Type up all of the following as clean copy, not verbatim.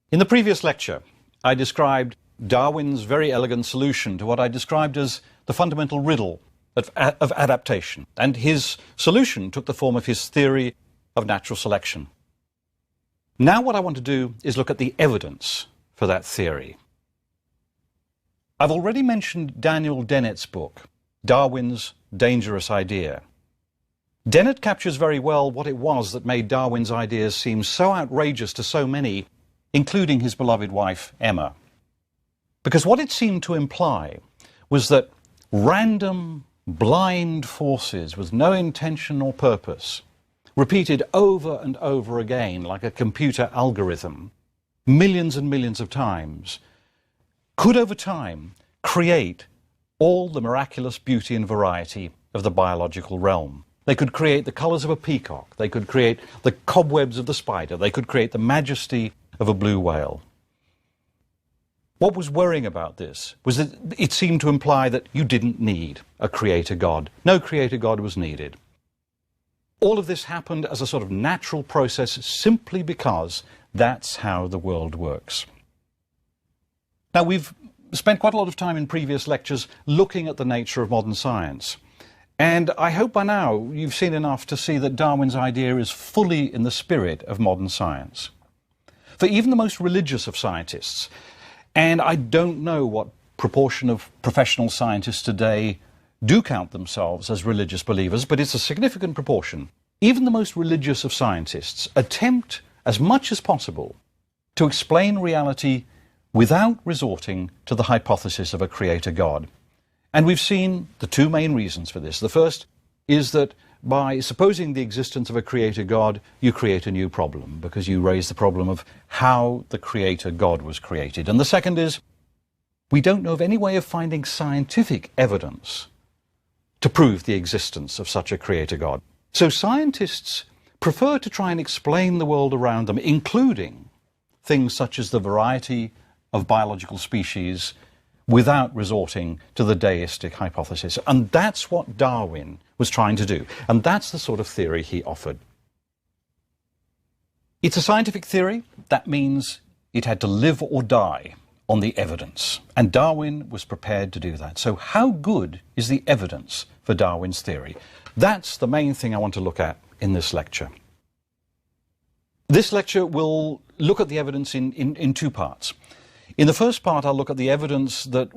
In the previous lecture, I described Darwin's very elegant solution to what I described as the fundamental riddle of adaptation, and his solution took the form of his theory of natural selection. Now what I want to do is look at the evidence for that theory. I've already mentioned Daniel Dennett's book, Darwin's Dangerous Idea. Dennett captures very well what it was that made Darwin's ideas seem so outrageous to so many, including his beloved wife, Emma. Because what it seemed to imply was that random, blind forces with no intention or purpose, repeated over and over again like a computer algorithm, millions and millions of times, could over time create all the miraculous beauty and variety of the biological realm. They could create the colours of a peacock, they could create the cobwebs of the spider, they could create the majesty of a blue whale. What was worrying about this was that it seemed to imply that you didn't need a creator God. No creator God was needed. All of this happened as a sort of natural process simply because that's how the world works. Now, we've spent quite a lot of time in previous lectures looking at the nature of modern science. And I hope by now you've seen enough to see that Darwin's idea is fully in the spirit of modern science. For even the most religious of scientists, and I don't know what proportion of professional scientists today do count themselves as religious believers, but it's a significant proportion. Even the most religious of scientists attempt as much as possible to explain reality without resorting to the hypothesis of a creator God. And we've seen the two main reasons for this. The first is that by supposing the existence of a creator God, you create a new problem, because you raise the problem of how the creator God was created. And the second is, we don't know of any way of finding scientific evidence to prove the existence of such a creator God. So scientists prefer to try and explain the world around them, including things such as the variety of biological species, without resorting to the deistic hypothesis. And that's what Darwin was trying to do. And that's the sort of theory he offered. It's a scientific theory. That means it had to live or die on the evidence. And Darwin was prepared to do that. So how good is the evidence for Darwin's theory? That's the main thing I want to look at in this lecture. This lecture will look at the evidence in two parts. In the first part, I'll look at the evidence that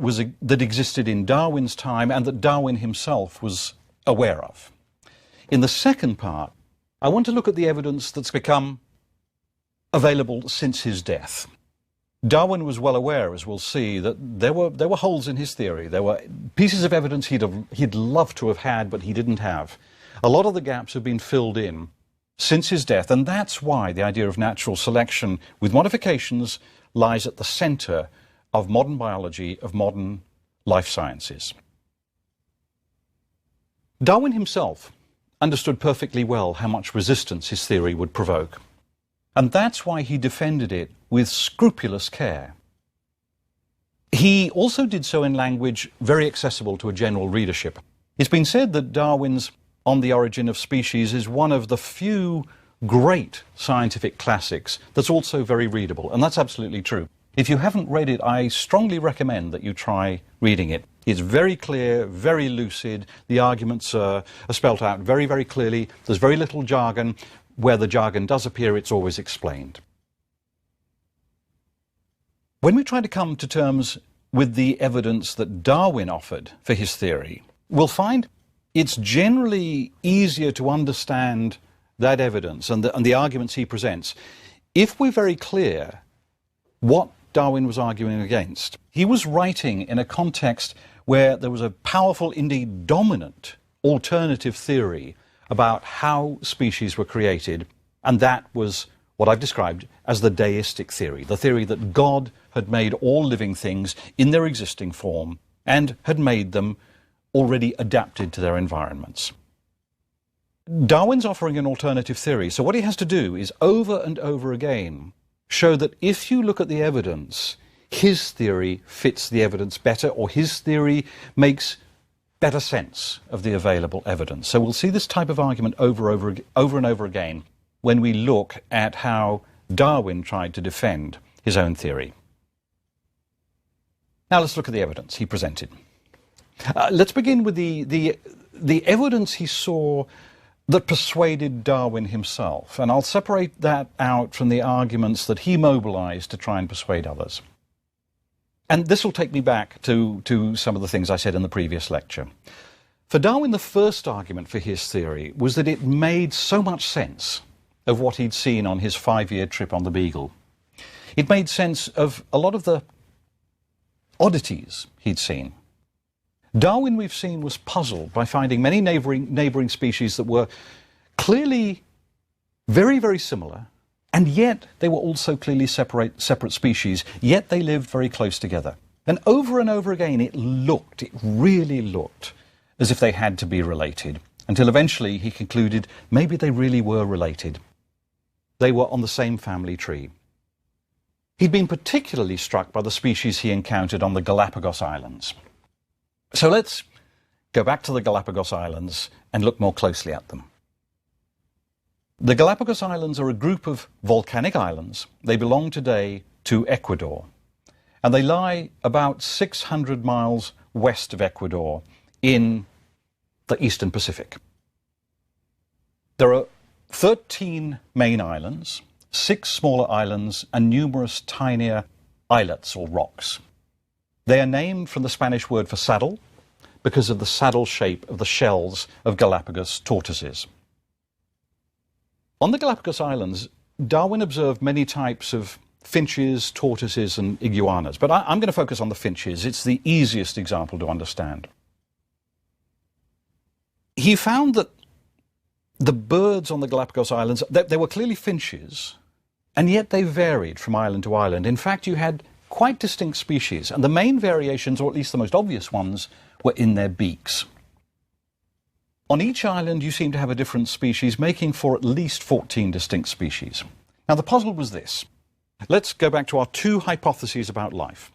existed in Darwin's time and that Darwin himself was aware of. In the second part, I want to look at the evidence that's become available since his death. Darwin was well aware, as we'll see, that there were holes in his theory. There were pieces of evidence he'd loved to have had, but he didn't have. A lot of the gaps have been filled in since his death, and that's why the idea of natural selection with modifications lies at the centre of modern biology, of modern life sciences. Darwin himself understood perfectly well how much resistance his theory would provoke. And that's why he defended it with scrupulous care. He also did so in language very accessible to a general readership. It's been said that Darwin's On the Origin of Species is one of the few great scientific classics that's also very readable, and that's absolutely true. If you haven't read it, I strongly recommend that you try reading it. It's very clear, very lucid, the arguments are spelt out very, very clearly, there's very little jargon. Where the jargon does appear, it's always explained. When we try to come to terms with the evidence that Darwin offered for his theory, we'll find it's generally easier to understand that evidence and the arguments he presents if we're very clear what Darwin was arguing against. He was writing in a context where there was a powerful, indeed dominant, alternative theory about how species were created, and that was what I've described as the deistic theory, the theory that God had made all living things in their existing form and had made them already adapted to their environments. Darwin's offering an alternative theory, so what he has to do is over and over again show that if you look at the evidence, his theory fits the evidence better, or his theory makes better sense of the available evidence. So we'll see this type of argument over and over again when we look at how Darwin tried to defend his own theory. Now let's look at the evidence he presented. Let's begin with the evidence he saw that persuaded Darwin himself, and I'll separate that out from the arguments that he mobilized to try and persuade others. And this will take me back to some of the things I said in the previous lecture. For Darwin, the first argument for his theory was that it made so much sense of what he'd seen on his 5-year trip on the Beagle. It made sense of a lot of the oddities he'd seen. Darwin, we've seen, was puzzled by finding many neighbouring species that were clearly very, very similar, and yet they were also clearly separate species, yet they lived very close together. And over again, it really looked as if they had to be related, until eventually he concluded maybe they really were related. They were on the same family tree. He'd been particularly struck by the species he encountered on the Galapagos Islands. So let's go back to the Galapagos Islands and look more closely at them. The Galapagos Islands are a group of volcanic islands. They belong today to Ecuador, and they lie about 600 miles west of Ecuador in the Eastern Pacific. There are 13 main islands, 6 smaller islands, and numerous tinier islets or rocks. They are named from the Spanish word for saddle because of the saddle shape of the shells of Galapagos tortoises. On the Galapagos Islands, Darwin observed many types of finches, tortoises, and iguanas, but I'm going to focus on the finches. It's the easiest example to understand. He found that the birds on the Galapagos Islands, they were clearly finches, and yet they varied from island to island. In fact, you had quite distinct species, and the main variations, or at least the most obvious ones, were in their beaks. On each island, you seem to have a different species, making for at least 14 distinct species. Now, the puzzle was this. Let's go back to our 2 hypotheses about life.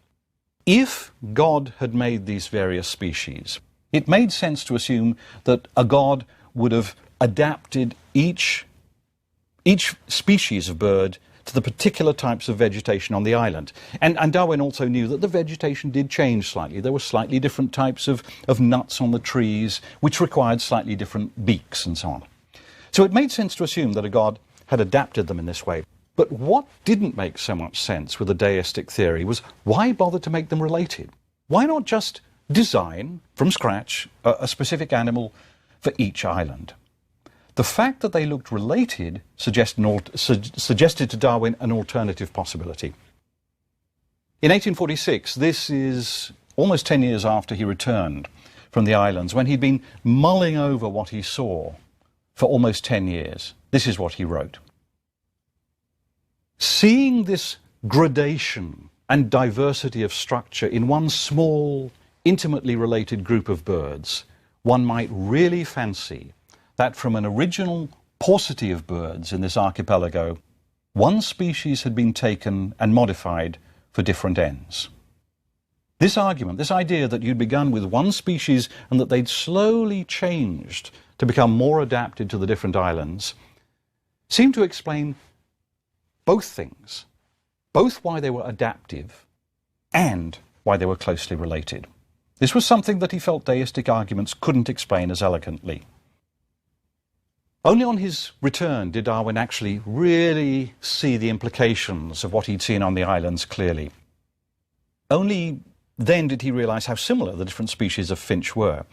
If God had made these various species, it made sense to assume that a God would have adapted each species of bird to the particular types of vegetation on the island. And Darwin also knew that the vegetation did change slightly. There were slightly different types of nuts on the trees, which required slightly different beaks and so on. So it made sense to assume that a God had adapted them in this way. But what didn't make so much sense with the deistic theory was why bother to make them related? Why not just design from scratch a specific animal for each island? The fact that they looked related suggested to Darwin an alternative possibility. In 1846, this is almost 10 years after he returned from the islands, when he'd been mulling over what he saw for almost 10 years, this is what he wrote. Seeing this gradation and diversity of structure in one small, intimately related group of birds, one might really fancy that from an original paucity of birds in this archipelago, one species had been taken and modified for different ends. This argument, this idea that you'd begun with one species and that they'd slowly changed to become more adapted to the different islands, seemed to explain both things, both why they were adaptive and why they were closely related. This was something that he felt deistic arguments couldn't explain as elegantly. Only on his return did Darwin actually really see the implications of what he'd seen on the islands clearly. Only then did he realize how similar the different species of finch were.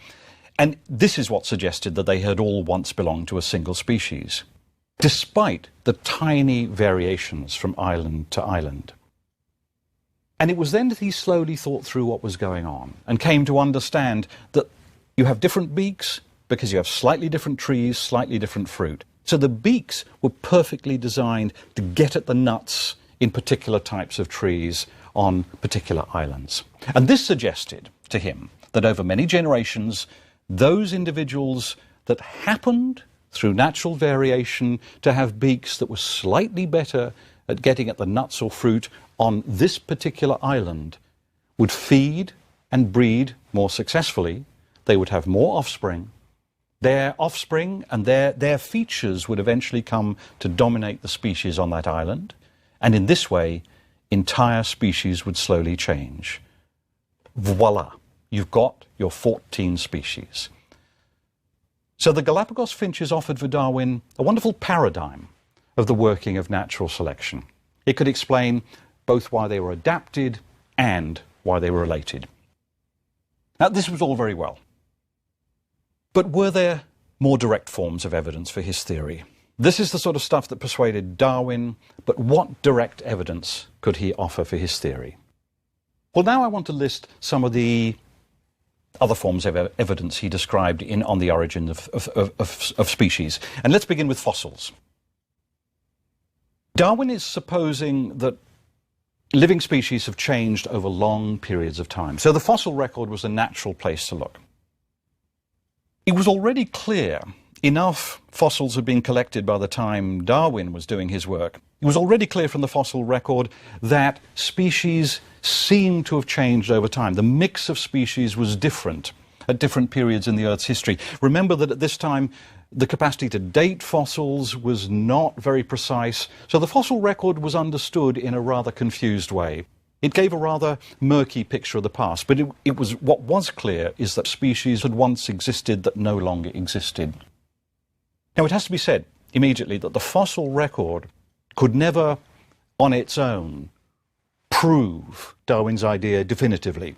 And this is what suggested that they had all once belonged to a single species, despite the tiny variations from island to island. And it was then that he slowly thought through what was going on and came to understand that you have different beaks because you have slightly different trees, slightly different fruit. So the beaks were perfectly designed to get at the nuts in particular types of trees on particular islands. And this suggested to him that over many generations, those individuals that happened through natural variation to have beaks that were slightly better at getting at the nuts or fruit on this particular island would feed and breed more successfully. They would have more offspring. Their offspring and their features would eventually come to dominate the species on that island. And in this way, entire species would slowly change. Voila, you've got your 14 species. So the Galapagos finches offered for Darwin a wonderful paradigm of the working of natural selection. It could explain both why they were adapted and why they were related. Now, this was all very well. But were there more direct forms of evidence for his theory? This is the sort of stuff that persuaded Darwin, but what direct evidence could he offer for his theory? Well, now I want to list some of the other forms of evidence he described on the origin of species. And let's begin with fossils. Darwin is supposing that living species have changed over long periods of time. So the fossil record was a natural place to look. It was already clear enough fossils had been collected by the time Darwin was doing his work. It was already clear from the fossil record that species seemed to have changed over time. The mix of species was different at different periods in the Earth's history. Remember that at this time, the capacity to date fossils was not very precise, so the fossil record was understood in a rather confused way. It gave a rather murky picture of the past, but what was clear is that species had once existed that no longer existed. Now, it has to be said immediately that the fossil record could never, on its own, prove Darwin's idea definitively.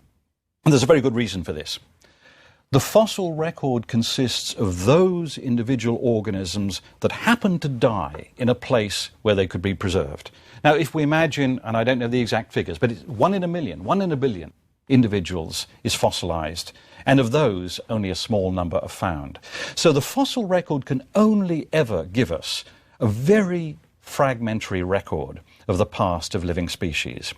And there's a very good reason for this. The fossil record consists of those individual organisms that happen to die in a place where they could be preserved. Now, if we imagine, and I don't know the exact figures, but it's 1 in a million, 1 in a billion individuals is fossilized, and of those, only a small number are found. So the fossil record can only ever give us a very fragmentary record of the past of living species.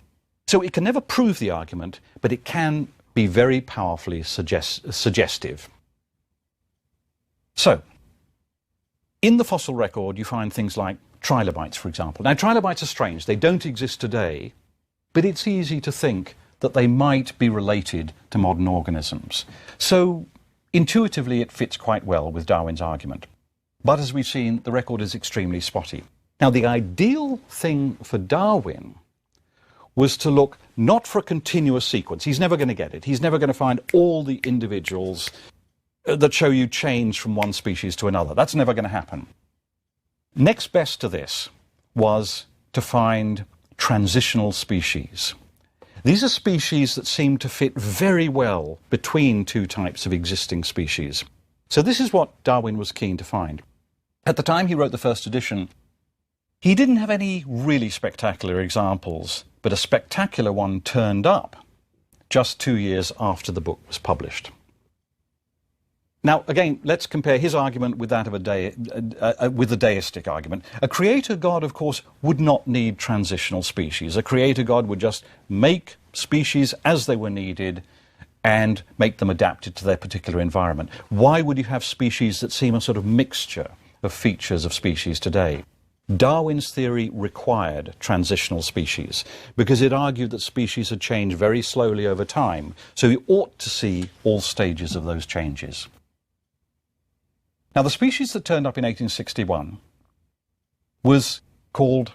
So it can never prove the argument, but it can be very powerfully suggestive. So, in the fossil record, you find things like trilobites, for example. Now, trilobites are strange. They don't exist today, but it's easy to think that they might be related to modern organisms. So, intuitively, it fits quite well with Darwin's argument. But as we've seen, the record is extremely spotty. Now, the ideal thing for Darwin was to look not for a continuous sequence. He's never going to get it. He's never going to find all the individuals that show you change from one species to another. That's never going to happen. Next best to this was to find transitional species. These are species that seem to fit very well between two types of existing species. So this is what Darwin was keen to find. At the time he wrote the first edition, he didn't have any really spectacular examples, but a spectacular one turned up just 2 years after the book was published. Now, again, let's compare his argument with that of with the deistic argument. A creator God, of course, would not need transitional species. A creator God would just make species as they were needed and make them adapted to their particular environment. Why would you have species that seem a sort of mixture of features of species today? Darwin's theory required transitional species because it argued that species had changed very slowly over time, so you ought to see all stages of those changes. Now, the species that turned up in 1861 was called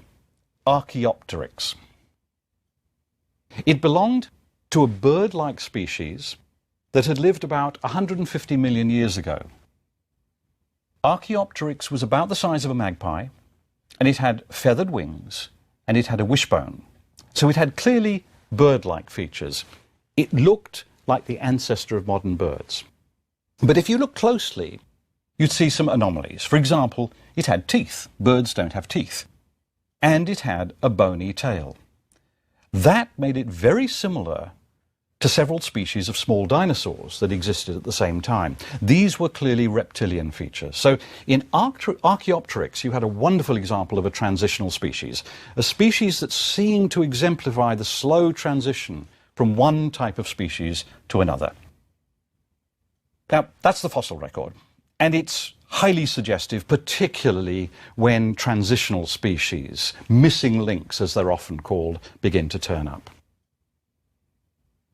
Archaeopteryx. It belonged to a bird-like species that had lived about 150 million years ago. Archaeopteryx was about the size of a magpie, and it had feathered wings, and it had a wishbone. So it had clearly bird-like features. It looked like the ancestor of modern birds. But if you look closely, you'd see some anomalies. For example, it had teeth. Birds don't have teeth. And it had a bony tail. That made it very similar to several species of small dinosaurs that existed at the same time. These were clearly reptilian features. So in Archaeopteryx, you had a wonderful example of a transitional species, a species that seemed to exemplify the slow transition from one type of species to another. Now, that's the fossil record, and it's highly suggestive, particularly when transitional species, missing links as they're often called, begin to turn up.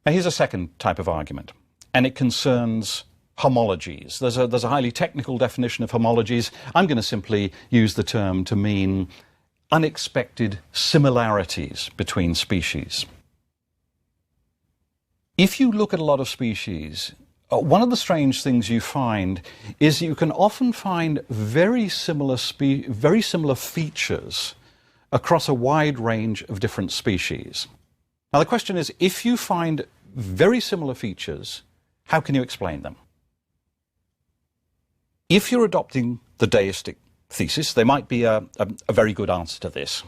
Now, here's a second type of argument, and it concerns homologies. There's a highly technical definition of homologies. I'm going to simply use the term to mean unexpected similarities between species. If you look at a lot of species, one of the strange things you find is you can often find very similar features across a wide range of different species. Now the question is, if you find very similar features, how can you explain them? If you're adopting the deistic thesis, there might be a very good answer to this.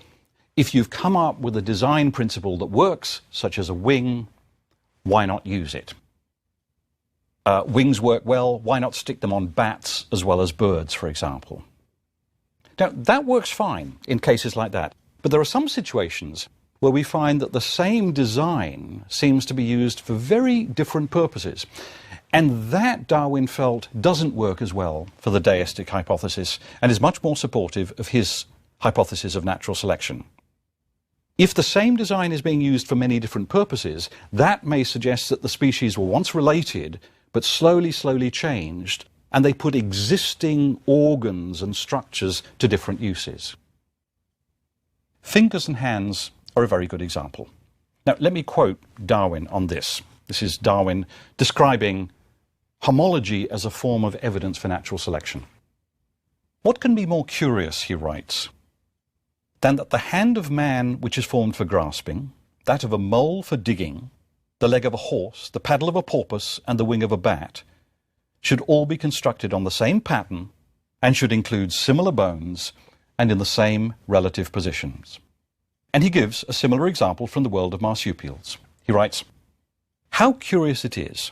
If you've come up with a design principle that works, such as a wing, why not use it? Wings work well, why not stick them on bats as well as birds, for example? Now, that works fine in cases like that, but there are some situations where we find that the same design seems to be used for very different purposes. And that, Darwin felt, doesn't work as well for the deistic hypothesis and is much more supportive of his hypothesis of natural selection. If the same design is being used for many different purposes, that may suggest that the species were once related, but slowly changed, and they put existing organs and structures to different uses. Fingers and hands are a very good example. Now, let me quote Darwin on this. This is Darwin describing homology as a form of evidence for natural selection. What can be more curious, he writes, than that the hand of man which is formed for grasping, that of a mole for digging, the leg of a horse, the paddle of a porpoise, and the wing of a bat, should all be constructed on the same pattern and should include similar bones and in the same relative positions. And he gives a similar example from the world of marsupials. He writes, "How curious it is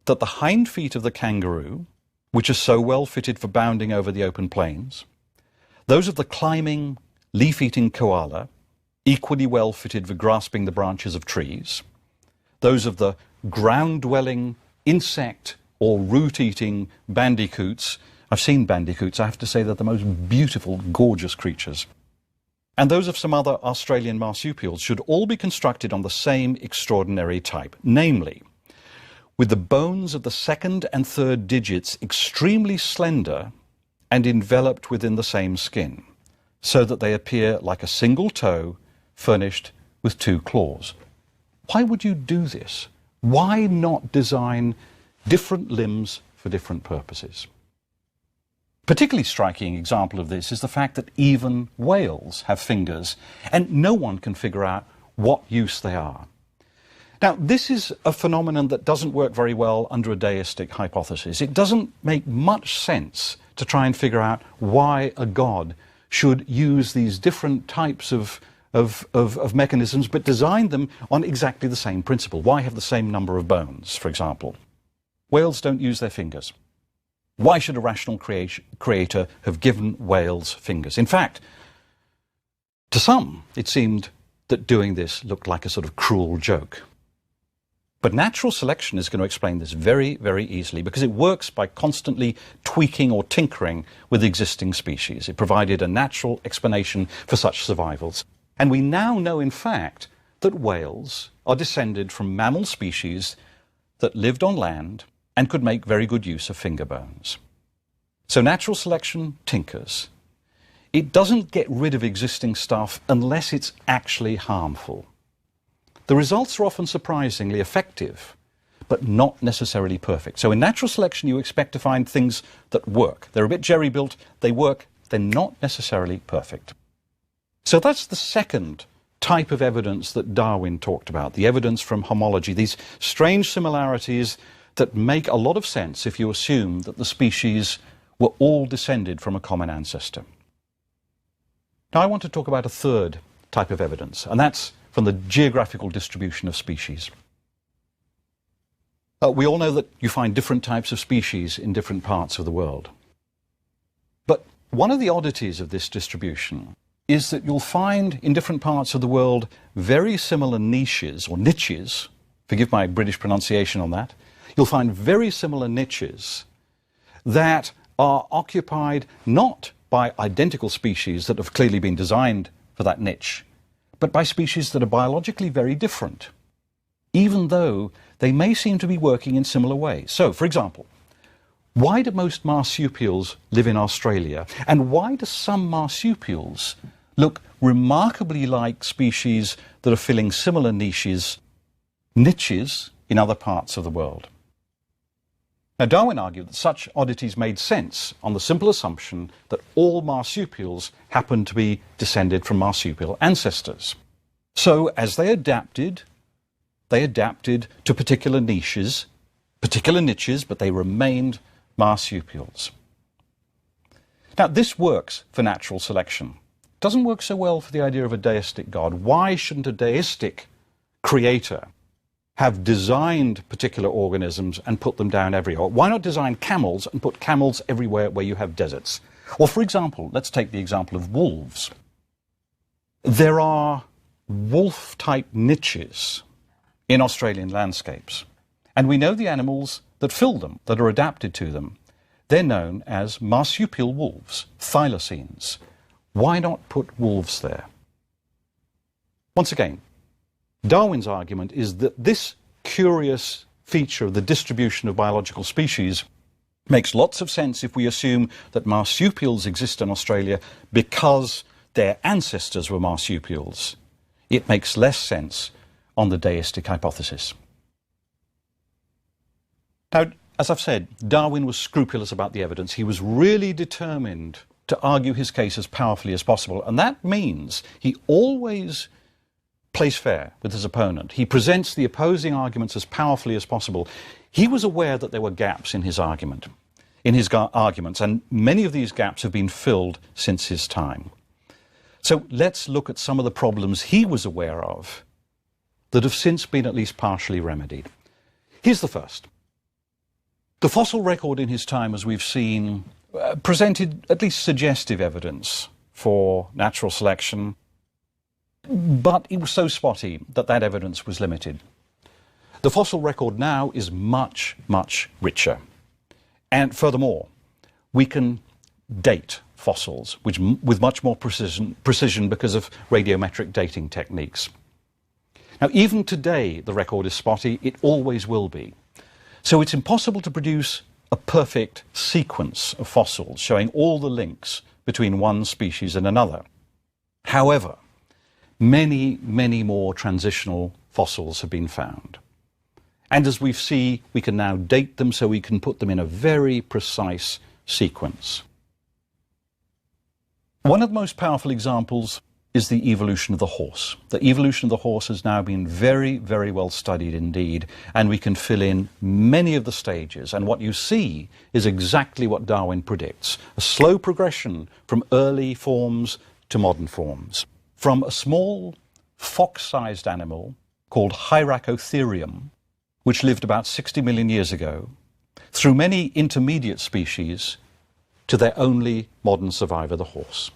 that the hind feet of the kangaroo, which are so well fitted for bounding over the open plains, those of the climbing, leaf-eating koala, equally well fitted for grasping the branches of trees, those of the ground-dwelling, insect or root-eating bandicoots," I've seen bandicoots, I have to say they're the most beautiful, gorgeous creatures, "and those of some other Australian marsupials should all be constructed on the same extraordinary type, namely, with the bones of the second and third digits extremely slender and enveloped within the same skin, so that they appear like a single toe furnished with two claws." Why would you do this? Why not design different limbs for different purposes? Particularly striking example of this is the fact that even whales have fingers, and no one can figure out what use they are. Now, this is a phenomenon that doesn't work very well under a deistic hypothesis. It doesn't make much sense to try and figure out why a god should use these different types of mechanisms, but design them on exactly the same principle. Why have the same number of bones, for example? Whales don't use their fingers. Why should a rational creator have given whales fingers? In fact, to some, it seemed that doing this looked like a sort of cruel joke. But natural selection is going to explain this very, very easily, because it works by constantly tweaking or tinkering with existing species. It provided a natural explanation for such survivals. And we now know, in fact, that whales are descended from mammal species that lived on land and could make very good use of finger bones. So natural selection tinkers. It doesn't get rid of existing stuff unless it's actually harmful. The results are often surprisingly effective, but not necessarily perfect. So in natural selection, you expect to find things that work. They're a bit jerry-built, they work, they're not necessarily perfect. So that's the second type of evidence that Darwin talked about, the evidence from homology, these strange similarities that make a lot of sense if you assume that the species were all descended from a common ancestor. Now I want to talk about a third type of evidence, and that's from the geographical distribution of species. We all know that you find different types of species in different parts of the world. But one of the oddities of this distribution is that you'll find in different parts of the world very similar niches, or niches, forgive my British pronunciation on that, you'll find very similar niches that are occupied not by identical species that have clearly been designed for that niche, but by species that are biologically very different, even though they may seem to be working in similar ways. So, for example, why do most marsupials live in Australia? And why do some marsupials look remarkably like species that are filling similar niches in other parts of the world. Now, Darwin argued that such oddities made sense on the simple assumption that all marsupials happened to be descended from marsupial ancestors. So, as they adapted to particular niches, but they remained marsupials. Now, this works for natural selection. It doesn't work so well for the idea of a deistic God. Why shouldn't a deistic creator have designed particular organisms and put them down everywhere? Why not design camels and put camels everywhere where you have deserts? Or, for example, let's take the example of wolves. There are wolf-type niches in Australian landscapes, and we know the animals that fill them, that are adapted to them. They're known as marsupial wolves, thylacines. Why not put wolves there? Once again, Darwin's argument is that this curious feature of the distribution of biological species makes lots of sense if we assume that marsupials exist in Australia because their ancestors were marsupials. It makes less sense on the deistic hypothesis. Now, as I've said, Darwin was scrupulous about the evidence. He was really determined to argue his case as powerfully as possible, and that means he always plays fair with his opponent. He presents the opposing arguments as powerfully as possible. He was aware that there were gaps in his arguments, and many of these gaps have been filled since his time. So let's look at some of the problems he was aware of that have since been at least partially remedied. Here's the first. The fossil record in his time, as we've seen, presented at least suggestive evidence for natural selection, but it was so spotty that that evidence was limited. The fossil record now is much, much richer. And furthermore, we can date fossils with much more precision because of radiometric dating techniques. Now, even today, the record is spotty. It always will be. So it's impossible to produce a perfect sequence of fossils showing all the links between one species and another. However, many, many more transitional fossils have been found. And as we see, we can now date them so we can put them in a very precise sequence. One of the most powerful examples is the evolution of the horse. The evolution of the horse has now been very, very well studied indeed, and we can fill in many of the stages. And what you see is exactly what Darwin predicts, a slow progression from early forms to modern forms. From a small fox-sized animal called Hyracotherium, which lived about 60 million years ago, through many intermediate species to their only modern survivor, the horse.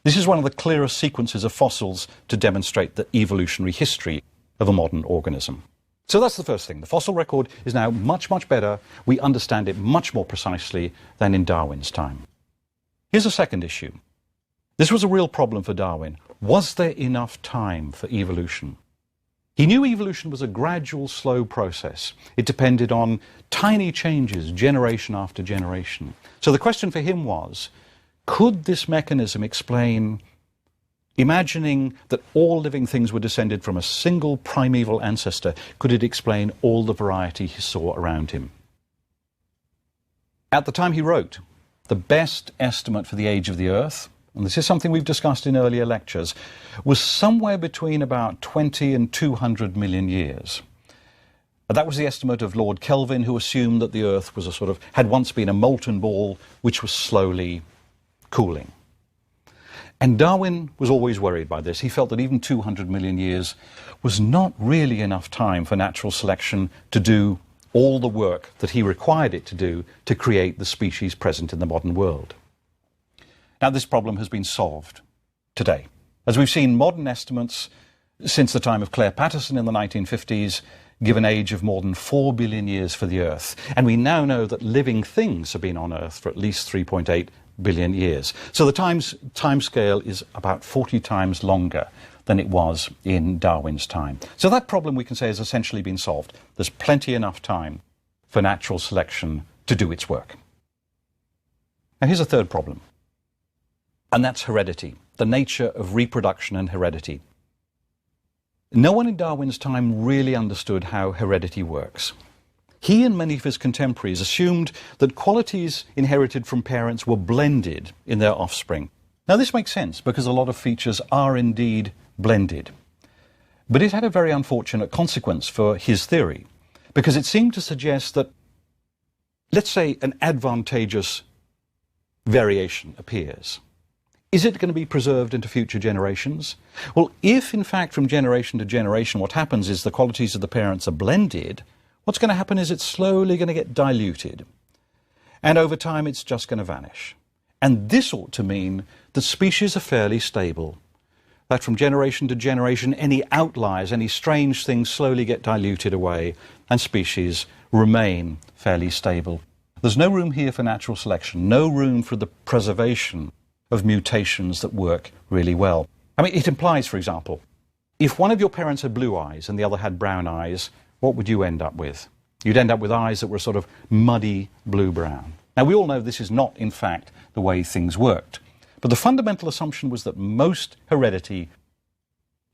This is one of the clearest sequences of fossils to demonstrate the evolutionary history of a modern organism. So that's the first thing. The fossil record is now much, much better. We understand it much more precisely than in Darwin's time. Here's a second issue. This was a real problem for Darwin. Was there enough time for evolution? He knew evolution was a gradual, slow process. It depended on tiny changes, generation after generation. So the question for him was, could this mechanism explain, imagining that all living things were descended from a single primeval ancestor, could it explain all the variety he saw around him? At the time he wrote, the best estimate for the age of the Earth, and this is something we've discussed in earlier lectures, was somewhere between about 20 and 200 million years. That was the estimate of Lord Kelvin, who assumed that the Earth was had once been a molten ball which was slowly cooling. And Darwin was always worried by this. He felt that even 200 million years was not really enough time for natural selection to do all the work that he required it to do to create the species present in the modern world. Now, this problem has been solved today. As we've seen, modern estimates since the time of Claire Patterson in the 1950s give an age of more than 4 billion years for the Earth. And we now know that living things have been on Earth for at least 3.8 billion years. So the time scale is about 40 times longer than it was in Darwin's time. So that problem, we can say, has essentially been solved. There's plenty enough time for natural selection to do its work. Now, here's a third problem, and that's heredity. the nature of reproduction and heredity. No one in Darwin's time really understood how heredity works. He and many of his contemporaries assumed that qualities inherited from parents were blended in their offspring. Now this makes sense because a lot of features are indeed blended. But it had a very unfortunate consequence for his theory, because it seemed to suggest that, let's say, an advantageous variation appears. Is it going to be preserved into future generations? Well, if in fact from generation to generation what happens is the qualities of the parents are blended, what's going to happen is it's slowly going to get diluted. And over time it's just going to vanish. And this ought to mean that species are fairly stable. That from generation to generation any outliers, any strange things slowly get diluted away and species remain fairly stable. There's no room here for natural selection, no room for the preservation of mutations that work really well. I mean, it implies, for example, if one of your parents had blue eyes and the other had brown eyes, what would you end up with? You'd end up with eyes that were sort of muddy blue-brown. Now, we all know this is not, in fact, the way things worked. But the fundamental assumption was that most heredity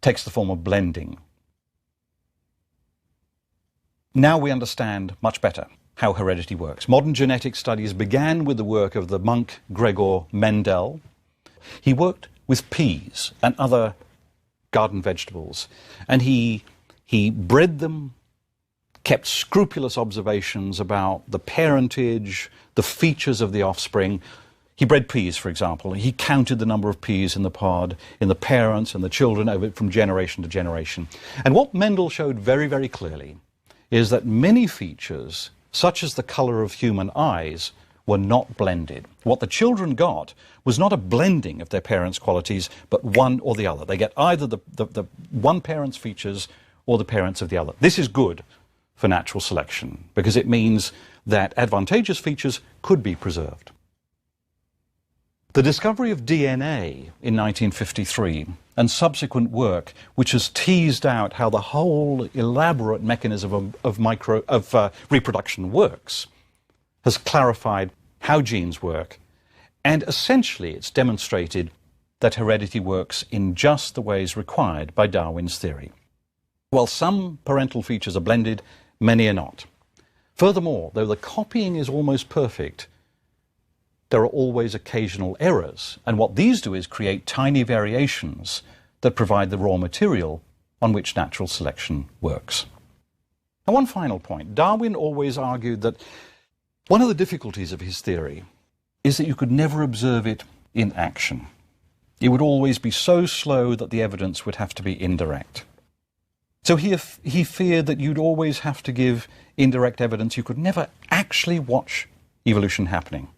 takes the form of blending. Now we understand much better how heredity works. Modern genetic studies began with the work of the monk Gregor Mendel. He worked with peas and other garden vegetables, and he bred them, kept scrupulous observations about the parentage, the features of the offspring. He bred peas, for example. He counted the number of peas in the pod, in the parents and the children over from generation to generation. And what Mendel showed very, very clearly is that many features, such as the color of human eyes, were not blended. What the children got was not a blending of their parents' qualities, but one or the other. They get either the one parent's features or the parents of the other. This is good for natural selection because it means that advantageous features could be preserved. The discovery of DNA in 1953 and subsequent work which has teased out how the whole elaborate mechanism of reproduction works has clarified how genes work, and essentially it's demonstrated that heredity works in just the ways required by Darwin's theory. While some parental features are blended, many are not. Furthermore, though the copying is almost perfect, there are always occasional errors, and what these do is create tiny variations that provide the raw material on which natural selection works. Now, one final point. Darwin always argued that one of the difficulties of his theory is that you could never observe it in action. It would always be so slow that the evidence would have to be indirect. So he feared that you'd always have to give indirect evidence. You could never actually watch evolution happening.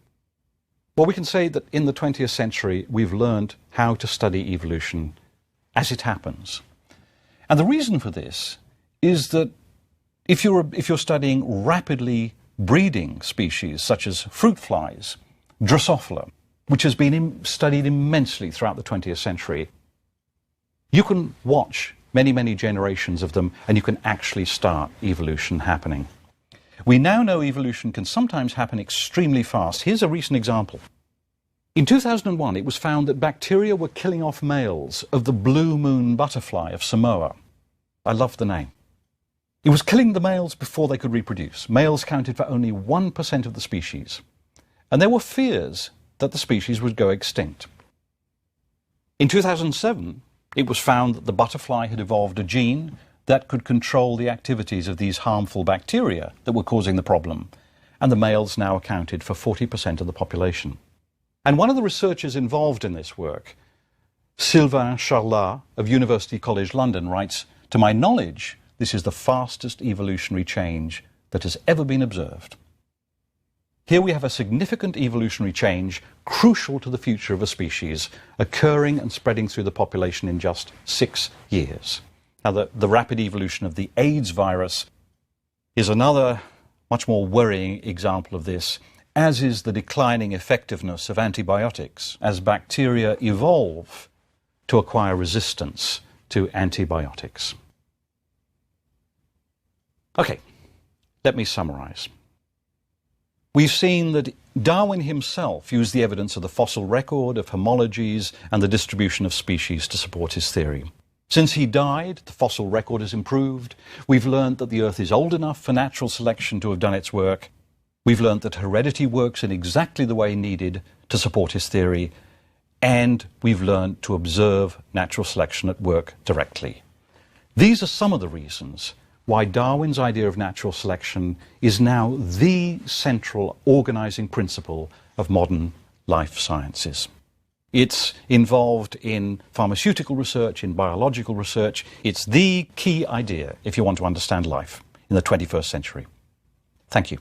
Well, we can say that in the 20th century, we've learned how to study evolution as it happens. And the reason for this is that if you're studying rapidly breeding species, such as fruit flies, Drosophila, which has been studied immensely throughout the 20th century, you can watch many, many generations of them, and you can actually start evolution happening. We now know evolution can sometimes happen extremely fast. Here's a recent example. In 2001, it was found that bacteria were killing off males of the blue moon butterfly of Samoa. I love the name. It was killing the males before they could reproduce. Males counted for only 1% of the species. And there were fears that the species would go extinct. In 2007, it was found that the butterfly had evolved a gene that could control the activities of these harmful bacteria that were causing the problem, and the males now accounted for 40% of the population. And one of the researchers involved in this work, Sylvain Charlat of University College London, writes, "To my knowledge, this is the fastest evolutionary change that has ever been observed." Here we have a significant evolutionary change, crucial to the future of a species, occurring and spreading through the population in just 6 years. Now, the rapid evolution of the AIDS virus is another much more worrying example of this, as is the declining effectiveness of antibiotics as bacteria evolve to acquire resistance to antibiotics. Okay, let me summarize. We've seen that Darwin himself used the evidence of the fossil record, of homologies, and the distribution of species to support his theory. Since he died, the fossil record has improved. We've learned that the Earth is old enough for natural selection to have done its work. We've learned that heredity works in exactly the way needed to support his theory. And we've learned to observe natural selection at work directly. These are some of the reasons why Darwin's idea of natural selection is now the central organizing principle of modern life sciences. It's involved in pharmaceutical research, in biological research. It's the key idea if you want to understand life in the 21st century. Thank you.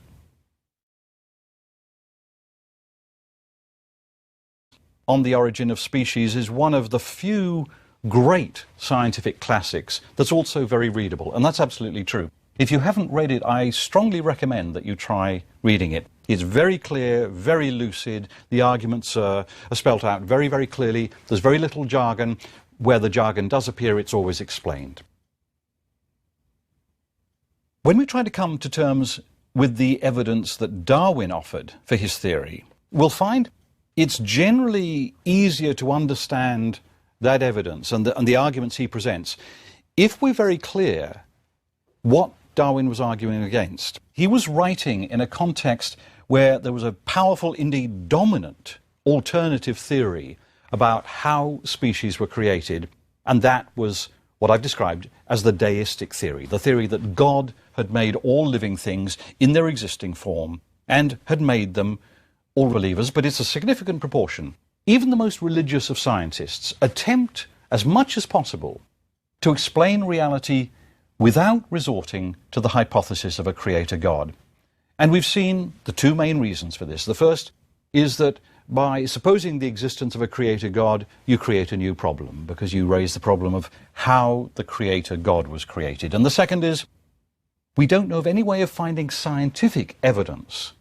On the Origin of Species is one of the few great scientific classics that's also very readable, and that's absolutely true. If you haven't read it, I strongly recommend that you try reading it. It's very clear, very lucid. The arguments are spelt out very, very clearly. There's very little jargon. Where the jargon does appear, it's always explained. When we try to come to terms with the evidence that Darwin offered for his theory, we'll find it's generally easier to understand that evidence and the arguments he presents if we're very clear what Darwin was arguing against. He was writing in a context where there was a powerful, indeed dominant, alternative theory about how species were created, and that was what I've described as the deistic theory, the theory that God had made all living things in their existing form and had made them all believers, but it's a significant proportion. Even the most religious of scientists attempt as much as possible to explain reality without resorting to the hypothesis of a creator God. And we've seen the two main reasons for this. The first is that by supposing the existence of a creator God, you create a new problem, because you raise the problem of how the creator God was created. And the second is, we don't know of any way of finding scientific evidence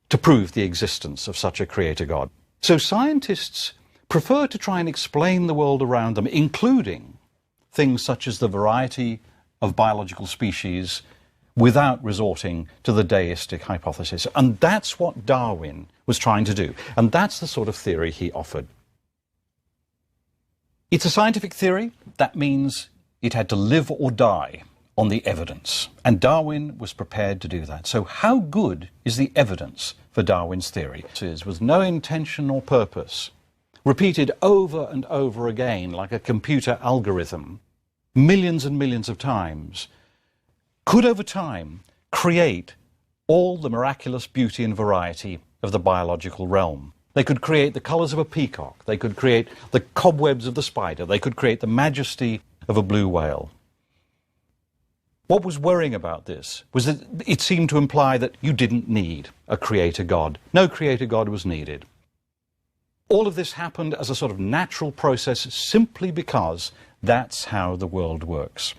to prove the existence of such a creator God. So scientists prefer to try and explain the world around them, including things such as the variety of biological species, without resorting to the deistic hypothesis. And that's what Darwin was trying to do. And that's the sort of theory he offered. It's a scientific theory. That means it had to live or die on the evidence. And Darwin was prepared to do that. So how good is the evidence for Darwin's theory? It is, with no intention or purpose, repeated over and over again like a computer algorithm, millions and millions of times, could over time create all the miraculous beauty and variety of the biological realm. They could create the colours of a peacock, they could create the cobwebs of the spider, they could create the majesty of a blue whale. What was worrying about this was that it seemed to imply that you didn't need a creator God. No creator God was needed. All of this happened as a sort of natural process simply because that's how the world works.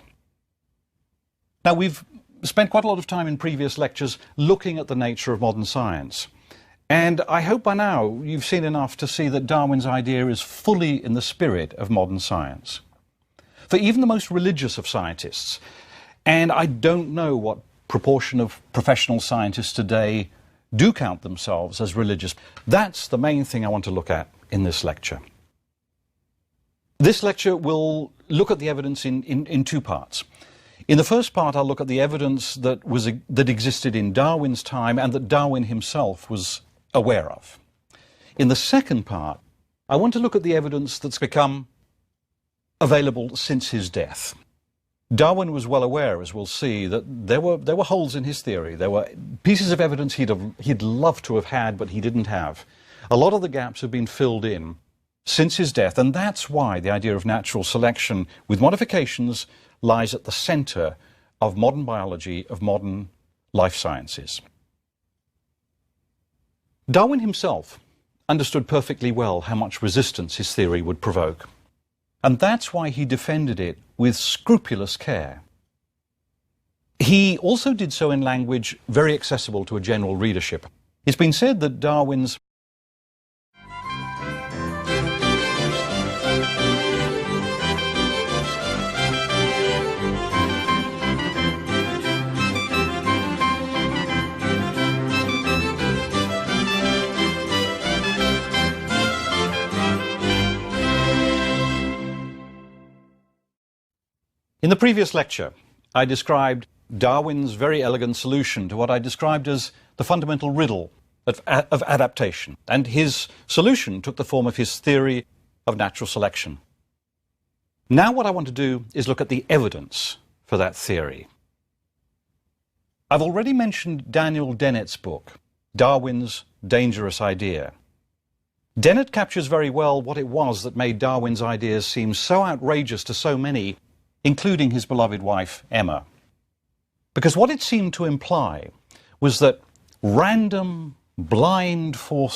Now, we've spent quite a lot of time in previous lectures looking at the nature of modern science. And I hope by now you've seen enough to see that Darwin's idea is fully in the spirit of modern science. For even the most religious of scientists, and I don't know what proportion of professional scientists today do count themselves as religious, that's the main thing I want to look at in this lecture. This lecture will look at the evidence in two parts. In the first part, I'll look at the evidence that existed in Darwin's time and that Darwin himself was aware of. In the second part, I want to look at the evidence that's become available since his death. Darwin was well aware, as we'll see, that there were holes in his theory. There were pieces of evidence he'd love to have had, but he didn't have. A lot of the gaps have been filled in since his death, and that's why the idea of natural selection with modifications lies at the centre of modern biology, of modern life sciences. Darwin himself understood perfectly well how much resistance his theory would provoke, and that's why he defended it with scrupulous care. He also did so in language very accessible to a general readership. It's been said that Darwin's In the previous lecture, I described Darwin's very elegant solution to what I described as the fundamental riddle of adaptation, and his solution took the form of his theory of natural selection. Now what I want to do is look at the evidence for that theory. I've already mentioned Daniel Dennett's book, Darwin's Dangerous Idea. Dennett captures very well what it was that made Darwin's ideas seem so outrageous to so many, including his beloved wife, Emma. Because what it seemed to imply was that random, blind forces